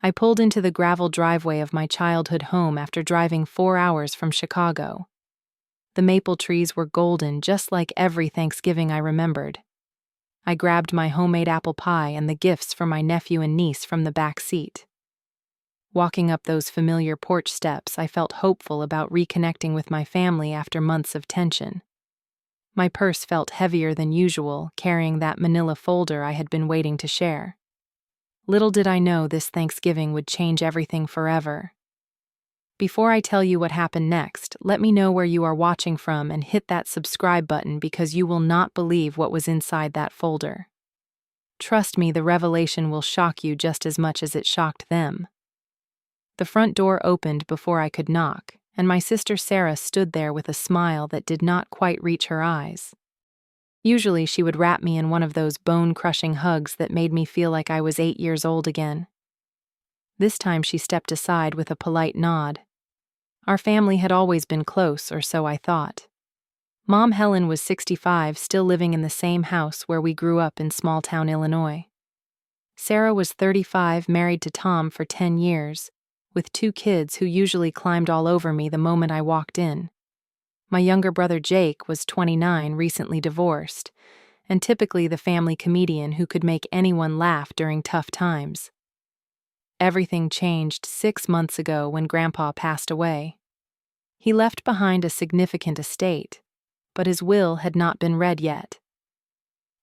I pulled into the gravel driveway of my childhood home after driving 4 hours from Chicago. The maple trees were golden, just like every Thanksgiving I remembered. I grabbed my homemade apple pie and the gifts for my nephew and niece from the back seat. Walking up those familiar porch steps, I felt hopeful about reconnecting with my family after months of tension. My purse felt heavier than usual, carrying that manila folder I had been waiting to share. Little did I know this Thanksgiving would change everything forever. Before I tell you what happened next, let me know where you are watching from and hit that subscribe button because you will not believe what was inside that folder. Trust me, the revelation will shock you just as much as it shocked them. The front door opened before I could knock, and my sister Sarah stood there with a smile that did not quite reach her eyes. Usually she would wrap me in one of those bone-crushing hugs that made me feel like I was 8 years old again. This time she stepped aside with a polite nod. Our family had always been close, or so I thought. Mom Helen was 65, still living in the same house where we grew up in small-town Illinois. Sarah was 35, married to Tom for 10 years, with 2 kids who usually climbed all over me the moment I walked in. My younger brother Jake was 29, recently divorced, and typically the family comedian who could make anyone laugh during tough times. Everything changed 6 months ago when Grandpa passed away. He left behind a significant estate, but his will had not been read yet.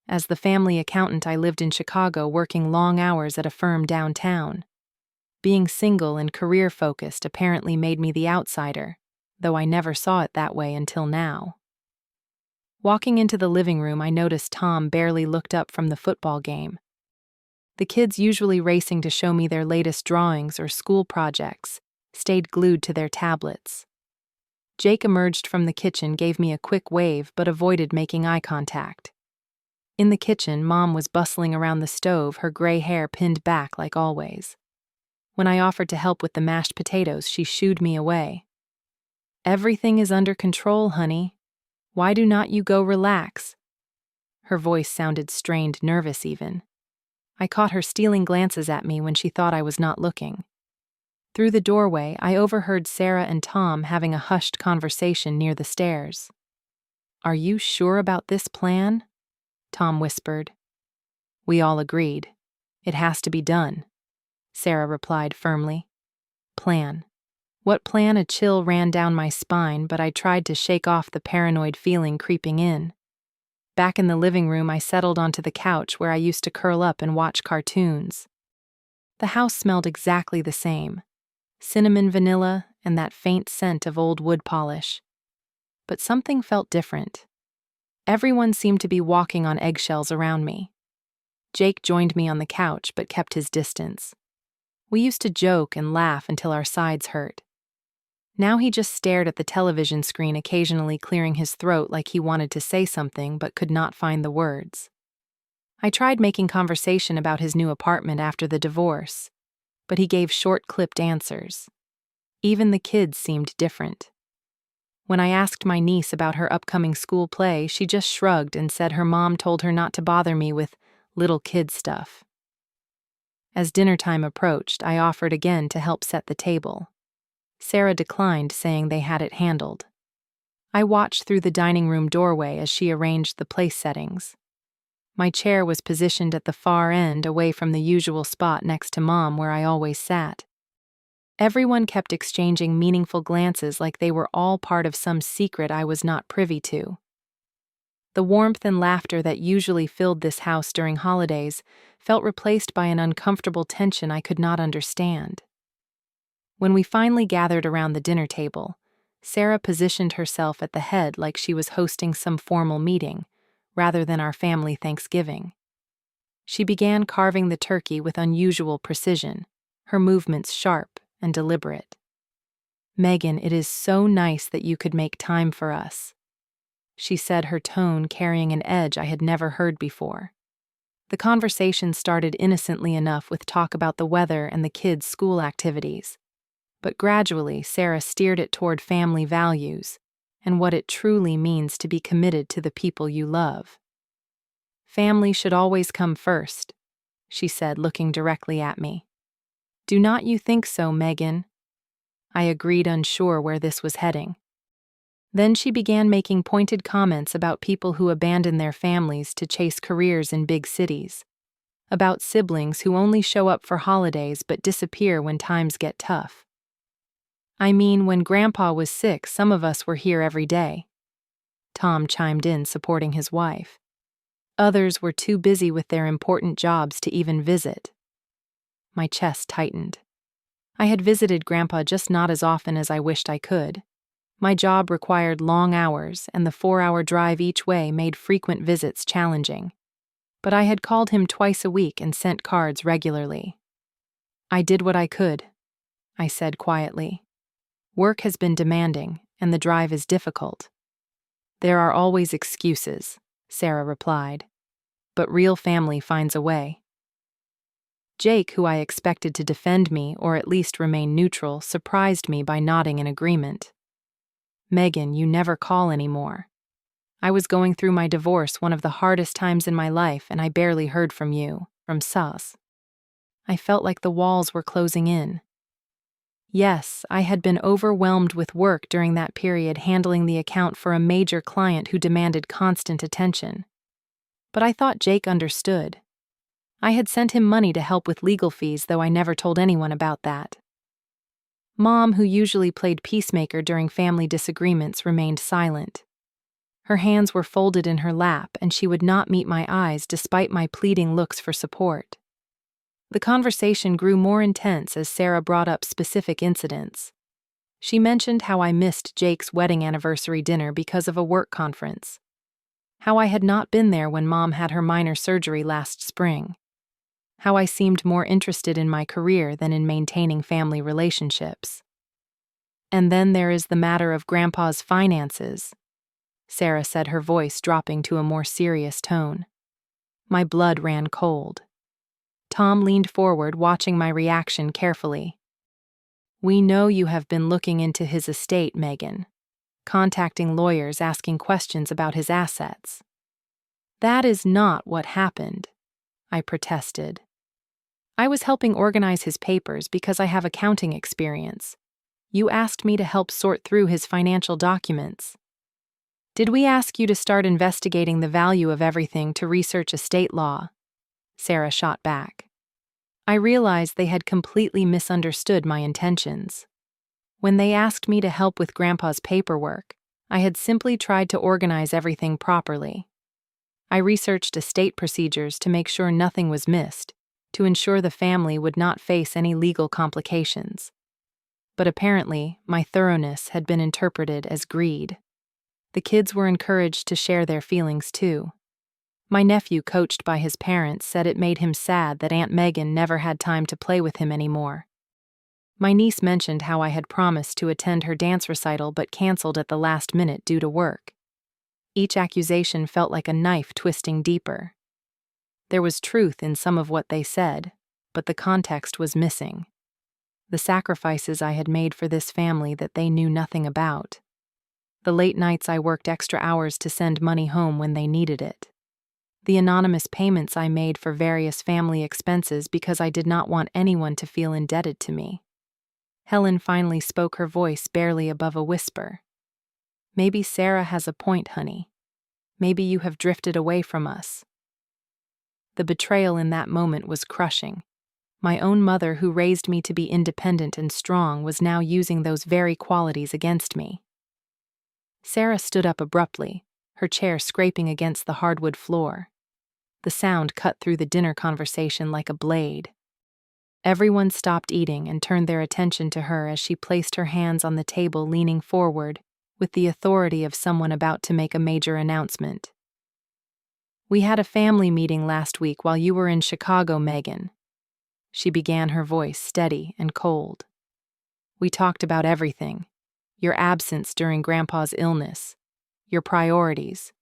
As the family accountant, I lived in Chicago working long hours at a firm downtown. Being single and career-focused apparently made me the outsider, though I never saw it that way until now. Walking into the living room, I noticed Tom barely looked up from the football game. The kids, usually racing to show me their latest drawings or school projects, stayed glued to their tablets. Jake emerged from the kitchen, gave me a quick wave, but avoided making eye contact. In the kitchen, Mom was bustling around the stove, her gray hair pinned back like always. When I offered to help with the mashed potatoes, she shooed me away. "Everything is under control, honey. Why do not you go relax?" Her voice sounded strained, nervous even. I caught her stealing glances at me when she thought I was not looking. Through the doorway, I overheard Sarah and Tom having a hushed conversation near the stairs. "Are you sure about this plan?" Tom whispered. We all agreed. "It has to be done," Sarah replied firmly. "Plan. What plan?" A chill ran down my spine, but I tried to shake off the paranoid feeling creeping in. Back in the living room, I settled onto the couch where I used to curl up and watch cartoons. The house smelled exactly the same: cinnamon, vanilla, and that faint scent of old wood polish. But something felt different. Everyone seemed to be walking on eggshells around me. Jake joined me on the couch but kept his distance. We used to joke and laugh until our sides hurt. Now he just stared at the television screen, occasionally clearing his throat like he wanted to say something but could not find the words. I tried making conversation about his new apartment after the divorce, but he gave short-clipped answers. Even the kids seemed different. When I asked my niece about her upcoming school play, she just shrugged and said her mom told her not to bother me with little kid stuff. As dinner time approached, I offered again to help set the table. Sarah declined, saying they had it handled. I watched through the dining room doorway as she arranged the place settings. My chair was positioned at the far end, away from the usual spot next to Mom where I always sat. Everyone kept exchanging meaningful glances like they were all part of some secret I was not privy to. The warmth and laughter that usually filled this house during holidays felt replaced by an uncomfortable tension I could not understand. When we finally gathered around the dinner table, Sarah positioned herself at the head like she was hosting some formal meeting, rather than our family Thanksgiving. She began carving the turkey with unusual precision, her movements sharp and deliberate. "Megan, it is so nice that you could make time for us," she said, her tone carrying an edge I had never heard before. The conversation started innocently enough with talk about the weather and the kids' school activities. But gradually, Sarah steered it toward family values and what it truly means to be committed to the people you love. "Family should always come first," she said, looking directly at me. Do not you think so, Megan? I agreed, unsure where this was heading. Then she began making pointed comments about people who abandon their families to chase careers in big cities, about siblings who only show up for holidays but disappear when times get tough. I mean, when Grandpa was sick, some of us were here every day. Tom chimed in, supporting his wife. Others were too busy with their important jobs to even visit. My chest tightened. I had visited Grandpa, just not as often as I wished I could. My job required long hours, and the 4-hour drive each way made frequent visits challenging. But I had called him twice a week and sent cards regularly. I did what I could, I said quietly. Work has been demanding, and the drive is difficult. There are always excuses, Sarah replied. But real family finds a way. Jake, who I expected to defend me or at least remain neutral, surprised me by nodding in agreement. Megan, you never call anymore. I was going through my divorce, one of the hardest times in my life, and I barely heard from you, from Sus. I felt like the walls were closing in. Yes, I had been overwhelmed with work during that period, handling the account for a major client who demanded constant attention. But I thought Jake understood. I had sent him money to help with legal fees, though I never told anyone about that. Mom, who usually played peacemaker during family disagreements, remained silent. Her hands were folded in her lap, and she would not meet my eyes despite my pleading looks for support. The conversation grew more intense as Sarah brought up specific incidents. She mentioned how I missed Jake's wedding anniversary dinner because of a work conference. How I had not been there when Mom had her minor surgery last spring. How I seemed more interested in my career than in maintaining family relationships. And then there is the matter of Grandpa's finances, Sarah said, her voice dropping to a more serious tone. My blood ran cold. Tom leaned forward, watching my reaction carefully. We know you have been looking into his estate, Megan, contacting lawyers, asking questions about his assets. That is not what happened, I protested. I was helping organize his papers because I have accounting experience. You asked me to help sort through his financial documents. Did we ask you to start investigating the value of everything to research estate law? Sarah shot back. I realized they had completely misunderstood my intentions. When they asked me to help with Grandpa's paperwork, I had simply tried to organize everything properly. I researched estate procedures to make sure nothing was missed, to ensure the family would not face any legal complications. But apparently, my thoroughness had been interpreted as greed. The kids were encouraged to share their feelings too. My nephew, coached by his parents, said it made him sad that Aunt Megan never had time to play with him anymore. My niece mentioned how I had promised to attend her dance recital but canceled at the last minute due to work. Each accusation felt like a knife twisting deeper. There was truth in some of what they said, but the context was missing. The sacrifices I had made for this family that they knew nothing about. The late nights I worked extra hours to send money home when they needed it. The anonymous payments I made for various family expenses because I did not want anyone to feel indebted to me. Helen finally spoke, her voice barely above a whisper. Maybe Sarah has a point, honey. Maybe you have drifted away from us. The betrayal in that moment was crushing. My own mother, who raised me to be independent and strong, was now using those very qualities against me. Sarah stood up abruptly, her chair scraping against the hardwood floor. The sound cut through the dinner conversation like a blade. Everyone stopped eating and turned their attention to her as she placed her hands on the table, leaning forward, with the authority of someone about to make a major announcement. We had a family meeting last week while you were in Chicago, Megan. She began, her voice steady and cold. We talked about everything. Your absence during Grandpa's illness. Your priorities.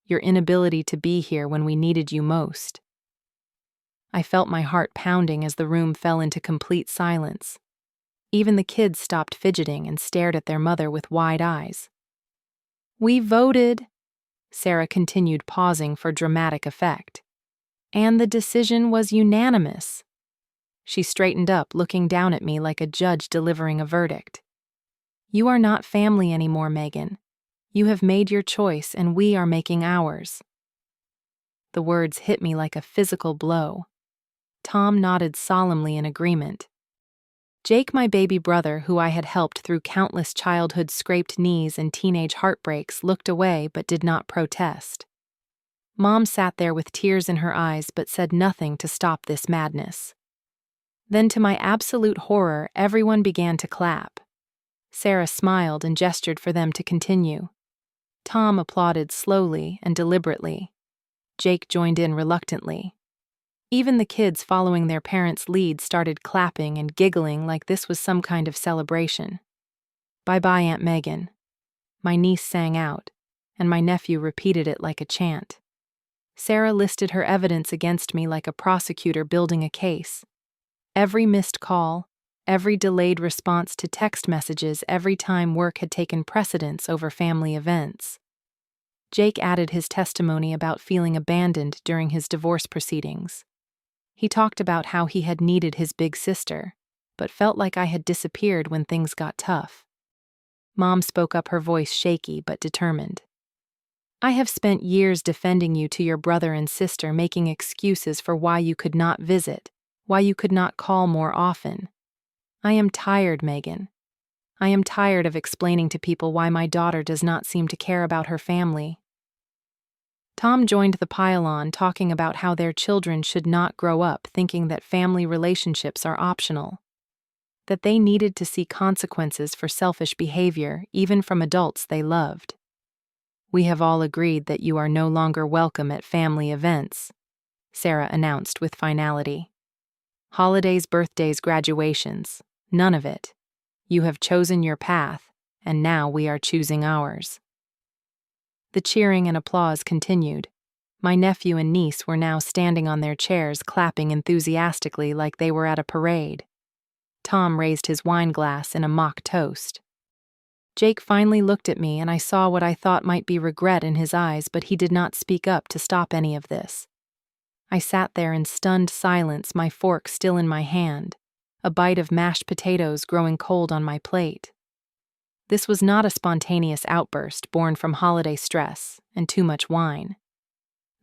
Your inability to be here when we needed you most. I felt my heart pounding as the room fell into complete silence. Even the kids stopped fidgeting and stared at their mother with wide eyes. We voted, Sarah continued, pausing for dramatic effect. And the decision was unanimous. She straightened up, looking down at me like a judge delivering a verdict. "You are not family anymore, Megan. You have made your choice and we are making ours." The words hit me like a physical blow. Tom nodded solemnly in agreement. Jake, my baby brother, who I had helped through countless childhood scraped knees and teenage heartbreaks, looked away but did not protest. Mom sat there with tears in her eyes but said nothing to stop this madness. Then, to my absolute horror, everyone began to clap. Sarah smiled and gestured for them to continue. Tom applauded slowly and deliberately. Jake joined in reluctantly. Even the kids following their parents' lead started clapping and giggling like this was some kind of celebration. "Bye-bye, Aunt Megan." My niece sang out, and my nephew repeated it like a chant. Sarah listed her evidence against me like a prosecutor building a case. Every missed call, every delayed response to text messages, every time work had taken precedence over family events. Jake added his testimony about feeling abandoned during his divorce proceedings. He talked about how he had needed his big sister, but felt like I had disappeared when things got tough. Mom spoke up, her voice shaky but determined. "I have spent years defending you to your brother and sister, making excuses for why you could not visit, why you could not call more often. I am tired, Megan. I am tired of explaining to people why my daughter does not seem to care about her family." Tom joined the pile-on, talking about how their children should not grow up thinking that family relationships are optional, that they needed to see consequences for selfish behavior, even from adults they loved. "We have all agreed that you are no longer welcome at family events," Sarah announced with finality. "Holidays, birthdays, graduations, none of it. You have chosen your path, and now we are choosing ours." The cheering and applause continued. My nephew and niece were now standing on their chairs, clapping enthusiastically like they were at a parade. Tom raised his wine glass in a mock toast. Jake finally looked at me, and I saw what I thought might be regret in his eyes, but he did not speak up to stop any of this. I sat there in stunned silence, my fork still in my hand, a bite of mashed potatoes growing cold on my plate. This was not a spontaneous outburst born from holiday stress and too much wine.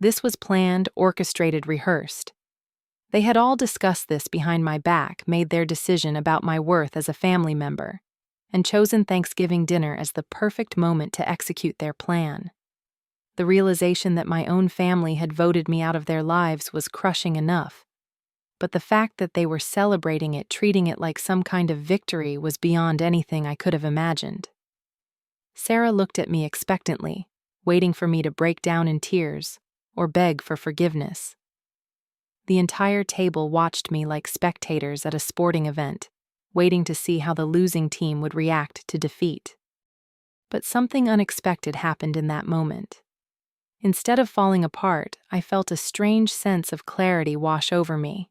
This was planned, orchestrated, rehearsed. They had all discussed this behind my back, made their decision about my worth as a family member, and chosen Thanksgiving dinner as the perfect moment to execute their plan. The realization that my own family had voted me out of their lives was crushing enough, but the fact that they were celebrating it, treating it like some kind of victory, was beyond anything I could have imagined. Sarah looked at me expectantly, waiting for me to break down in tears or beg for forgiveness. The entire table watched me like spectators at a sporting event, waiting to see how the losing team would react to defeat. But something unexpected happened in that moment. Instead of falling apart, I felt a strange sense of clarity wash over me.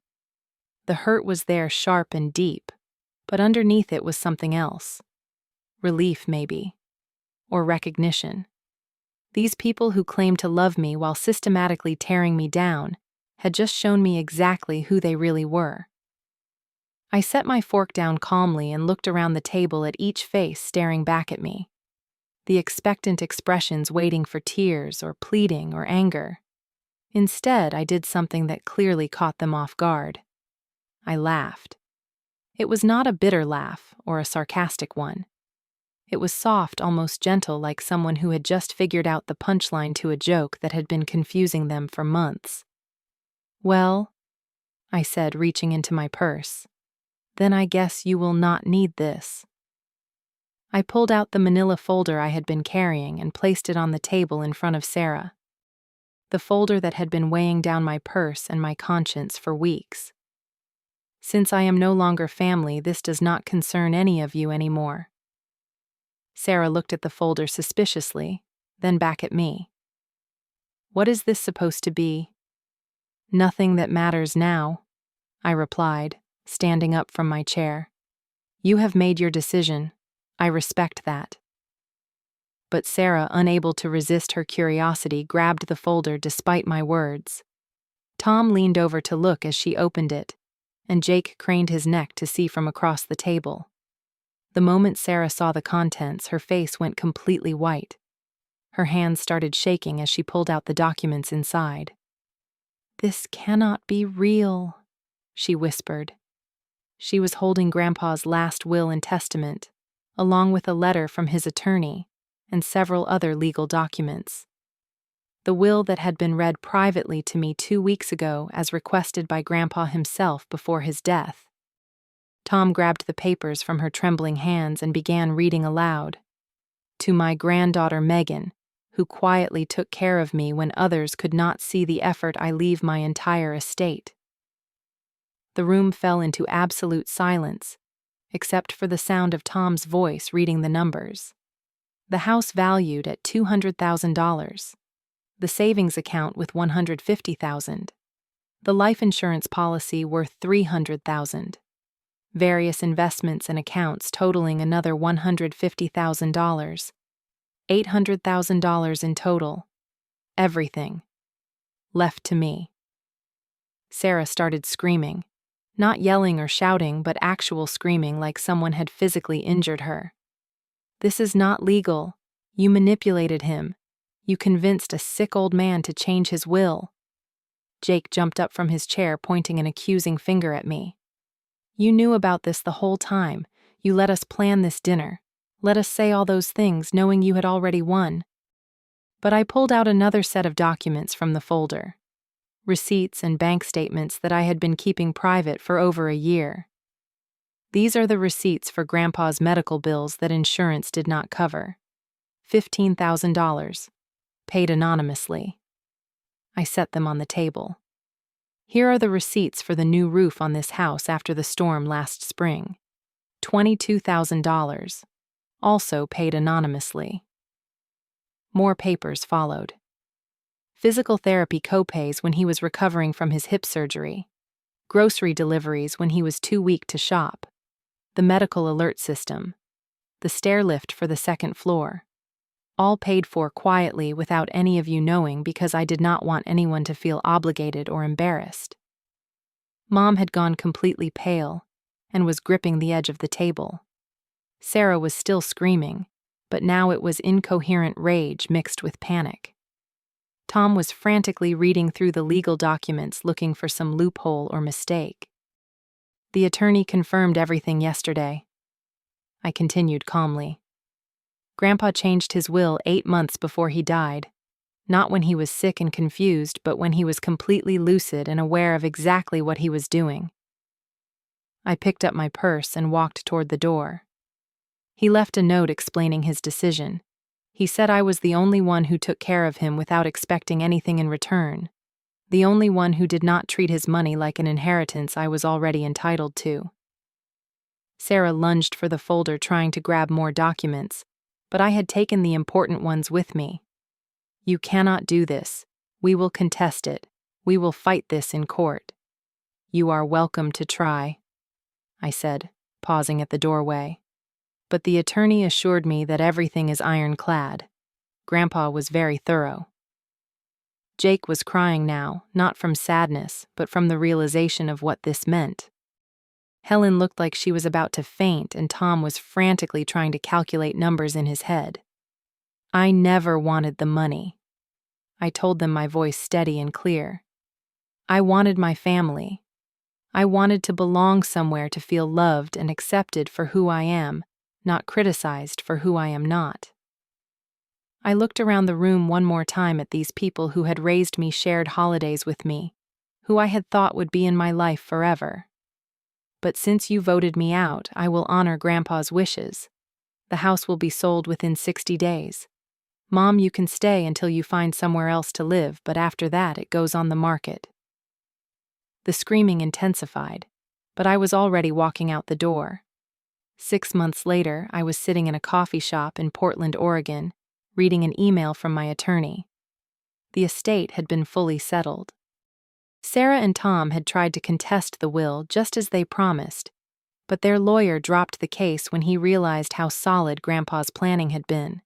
The hurt was there, sharp and deep, but underneath it was something else. Relief, maybe. Or recognition. These people who claimed to love me while systematically tearing me down had just shown me exactly who they really were. I set my fork down calmly and looked around the table at each face staring back at me. The expectant expressions waiting for tears or pleading or anger. Instead, I did something that clearly caught them off guard. I laughed. It was not a bitter laugh or a sarcastic one. It was soft, almost gentle, like someone who had just figured out the punchline to a joke that had been confusing them for months. "Well," I said, reaching into my purse, "then I guess you will not need this." I pulled out the manila folder I had been carrying and placed it on the table in front of Sarah. The folder that had been weighing down my purse and my conscience for weeks. "Since I am no longer family, this does not concern any of you anymore." Sarah looked at the folder suspiciously, then back at me. "What is this supposed to be?" "Nothing that matters now," I replied, standing up from my chair. "You have made your decision. I respect that." But Sarah, unable to resist her curiosity, grabbed the folder despite my words. Tom leaned over to look as she opened it, and Jake craned his neck to see from across the table. The moment Sarah saw the contents, her face went completely white. Her hands started shaking as she pulled out the documents inside. "This cannot be real," she whispered. She was holding Grandpa's last will and testament, along with a letter from his attorney and several other legal documents. The will that had been read privately to me 2 weeks ago as requested by Grandpa himself before his death. Tom grabbed the papers from her trembling hands and began reading aloud. "To my granddaughter Megan, who quietly took care of me when others could not see the effort I leave my entire estate." The room fell into absolute silence, except for the sound of Tom's voice reading the numbers. The house valued at $200,000. The savings account with $150,000. The life insurance policy worth $300,000. Various investments and accounts totaling another $150,000. $800,000 in total. Everything. Left to me. Sarah started screaming. Not yelling or shouting, but actual screaming like someone had physically injured her. "This is not legal. You manipulated him. You convinced a sick old man to change his will." Jake jumped up from his chair, pointing an accusing finger at me. "You knew about this the whole time. You let us plan this dinner. Let us say all those things, knowing you had already won." But I pulled out another set of documents from the folder. Receipts and bank statements that I had been keeping private for over a year. These are the receipts for Grandpa's medical bills that insurance did not cover. $15,000. Paid anonymously. I set them on the table. Here are the receipts for the new roof on this house after the storm last spring. $22,000. Also paid anonymously. More papers followed. Physical therapy copays when he was recovering from his hip surgery. Grocery deliveries when he was too weak to shop. The medical alert system. The stair lift for the second floor. All paid for quietly without any of you knowing because I did not want anyone to feel obligated or embarrassed. Mom had gone completely pale and was gripping the edge of the table. Sarah was still screaming, but now it was incoherent rage mixed with panic. Tom was frantically reading through the legal documents looking for some loophole or mistake. "The attorney confirmed everything yesterday," I continued calmly. "Grandpa changed his will 8 months before he died, not when he was sick and confused, but when he was completely lucid and aware of exactly what he was doing." I picked up my purse and walked toward the door. He left a note explaining his decision. He said I was the only one who took care of him without expecting anything in return, the only one who did not treat his money like an inheritance I was already entitled to. Sarah lunged for the folder trying to grab more documents, but I had taken the important ones with me. "You cannot do this. We will contest it. We will fight this in court." "You are welcome to try," I said, pausing at the doorway. But the attorney assured me that everything is ironclad. Grandpa was very thorough. Jake was crying now, not from sadness, but from the realization of what this meant. Helen looked like she was about to faint, and Tom was frantically trying to calculate numbers in his head. "I never wanted the money," I told them, my voice steady and clear. "I wanted my family. I wanted to belong somewhere, to feel loved and accepted for who I am, not criticized for who I am not." I looked around the room one more time at these people who had raised me, shared holidays with me, who I had thought would be in my life forever. "But since you voted me out, I will honor Grandpa's wishes. The house will be sold within 60 days. Mom, you can stay until you find somewhere else to live, but after that it goes on the market." The screaming intensified, but I was already walking out the door. 6 months later, I was sitting in a coffee shop in Portland, Oregon, reading an email from my attorney. The estate had been fully settled. Sarah and Tom had tried to contest the will just as they promised, but their lawyer dropped the case when he realized how solid Grandpa's planning had been.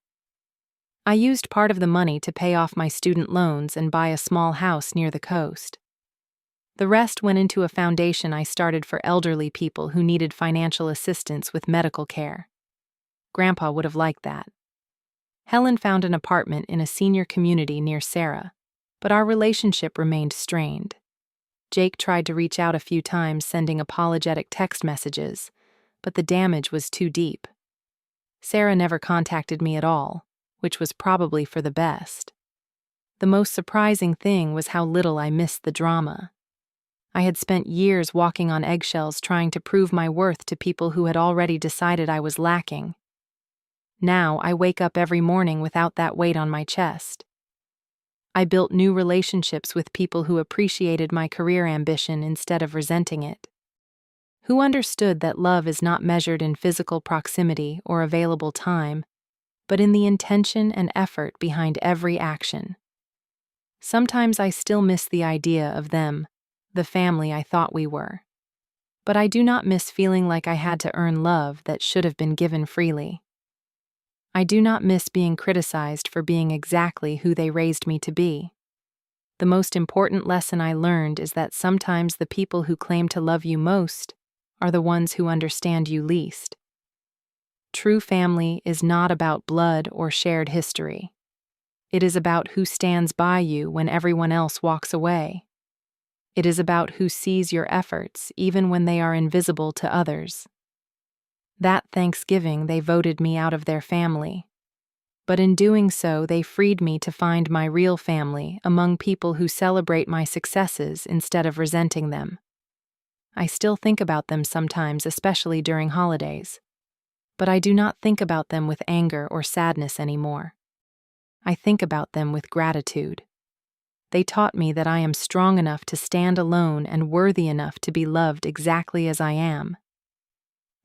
I used part of the money to pay off my student loans and buy a small house near the coast. The rest went into a foundation I started for elderly people who needed financial assistance with medical care. Grandpa would have liked that. Helen found an apartment in a senior community near Sarah, but our relationship remained strained. Jake tried to reach out a few times, sending apologetic text messages, but the damage was too deep. Sarah never contacted me at all, which was probably for the best. The most surprising thing was how little I missed the drama. I had spent years walking on eggshells trying to prove my worth to people who had already decided I was lacking. Now I wake up every morning without that weight on my chest. I built new relationships with people who appreciated my career ambition instead of resenting it. Who understood that love is not measured in physical proximity or available time, but in the intention and effort behind every action. Sometimes I still miss the idea of them, the family I thought we were. But I do not miss feeling like I had to earn love that should have been given freely. I do not miss being criticized for being exactly who they raised me to be. The most important lesson I learned is that sometimes the people who claim to love you most are the ones who understand you least. True family is not about blood or shared history. It is about who stands by you when everyone else walks away. It is about who sees your efforts even when they are invisible to others. That Thanksgiving, they voted me out of their family. But in doing so, they freed me to find my real family among people who celebrate my successes instead of resenting them. I still think about them sometimes, especially during holidays. But I do not think about them with anger or sadness anymore. I think about them with gratitude. They taught me that I am strong enough to stand alone and worthy enough to be loved exactly as I am.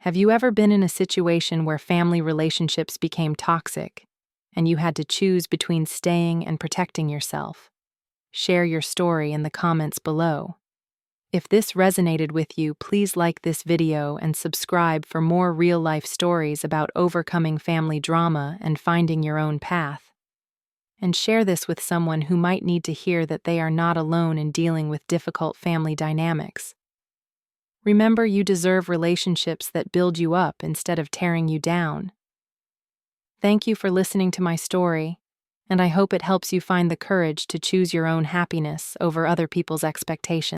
Have you ever been in a situation where family relationships became toxic, and you had to choose between staying and protecting yourself? Share your story in the comments below. If this resonated with you, please like this video and subscribe for more real-life stories about overcoming family drama and finding your own path. And share this with someone who might need to hear that they are not alone in dealing with difficult family dynamics. Remember, you deserve relationships that build you up instead of tearing you down. Thank you for listening to my story, and I hope it helps you find the courage to choose your own happiness over other people's expectations.